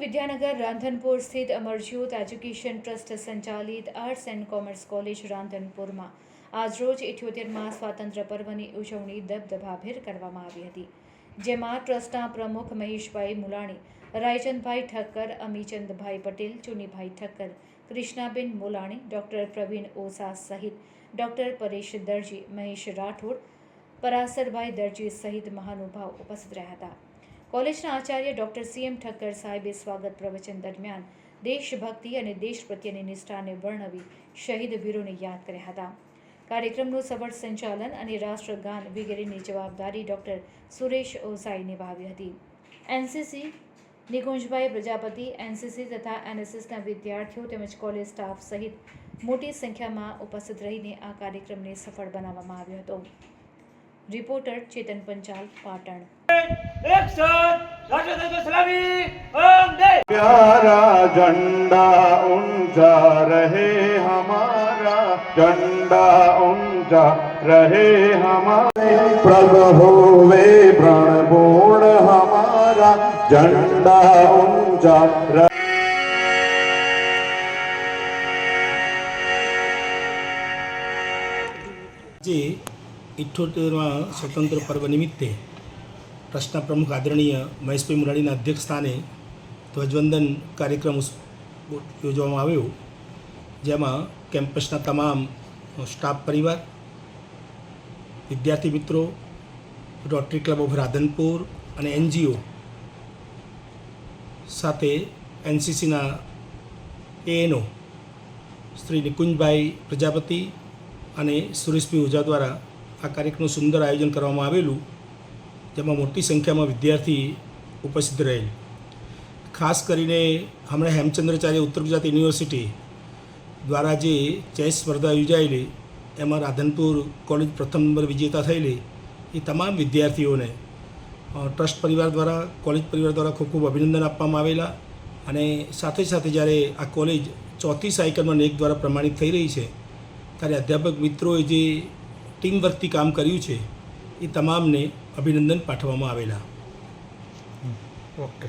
વિદ્યાનગર રાંધનપુર સ્થિત Amarjyot education trust સંચાલિત arts and commerce college રાંધનપુરમાં આજરોજ 78મા સ્વાતંત્ર્ય પર્વની ઉજવણી દબદબાભેર કરવામાં આવી હતી, જેમાં ટ્રસ્ટના પ્રમુખ મહેશભાઈ મુલાણી, રાયચંદભાઈ ઠક્કર, અમીચંદભાઈ પટેલ, ચુનીભાઈ ઠક્કર, કૃષ્ણાબેન મુલાણી, ડૉક્ટર પ્રવીણ ઓઝા સહિત ડૉક્ટર પરેશ દરજી, મહેશ રાઠોડ, પરાસરભાઈ દરજી સહિત મહાનુભાવ ઉપસ્થિત રહ્યા હતા। કોલેજના આચાર્ય ડૉક્ટર CM ઠક્કર સાહેબે સ્વાગત પ્રવચન દરમિયાન દેશભક્તિ અને દેશ પ્રત્યેની નિષ્ઠાને વર્ણવી શહીદ વીરોને યાદ કર્યા હતા। કાર્યક્રમનું સફળ સંચાલન અને રાષ્ટ્રગાન વગેરેની જવાબદારી ડૉક્ટર સુરેશ ઓઝાએ નિભાવી હતી। NCC નિકુંજભાઈ પ્રજાપતિ, NCC તથા NSSના વિદ્યાર્થીઓ તેમજ કોલેજ સ્ટાફ સહિત મોટી સંખ્યામાં ઉપસ્થિત રહીને આ કાર્યક્રમને સફળ બનાવવામાં આવ્યો હતો। रिपोर्टर चेतन पंचाल, पाटण। प्यारा झंडा ऊंचा रहे हमारा, झंडा ऊंचा रहे हमारे, प्रभ होवे प्रणपूर्ण हमारा, झंडा ऊंचा रहे। जी 78મા સ્વતંત્ર પર્વ નિમિત્તે ટ્રસ્ટના પ્રમુખ આદરણીય મહેશભાઈ મુલાણીના અધ્યક્ષસ્થાને ધ્વજવંદન કાર્યક્રમ યોજવામાં આવ્યો, જેમાં કેમ્પસના તમામ સ્ટાફ પરિવાર, વિદ્યાર્થી મિત્રો, રોટરી ક્લબ ઓફ રાધનપુર અને NGO સાથે NCCના ANO શ્રી નિકુંજભાઈ પ્રજાપતિ અને સુરેશભાઈ ઓઝા દ્વારા આ કાર્યક્રમનું સુંદર આયોજન કરવામાં આવેલું, જેમાં મોટી સંખ્યામાં વિદ્યાર્થી ઉપસ્થિત રહેલ। ખાસ કરીને હમણાં હેમચંદ્રાચાર્ય ઉત્તર ગુજરાત યુનિવર્સિટી દ્વારા જે ચેસ સ્પર્ધા યોજાયેલી, એમાં રાધનપુર કોલેજ પ્રથમ નંબર વિજેતા થયેલી એ તમામ વિદ્યાર્થીઓને ટ્રસ્ટ પરિવાર દ્વારા, કોલેજ પરિવાર દ્વારા ખૂબ ખૂબ અભિનંદન આપવામાં આવેલા। અને સાથે સાથે જ્યારે આ કોલેજ ચોથી સાયકલમાં NEC દ્વારા પ્રમાણિત થઈ રહી છે, ત્યારે અધ્યાપક મિત્રોએ જે ટીમ વર્કથી કામ કર્યું છે એ તમામને અભિનંદન પાઠવવામાં આવેલા। ઓકે।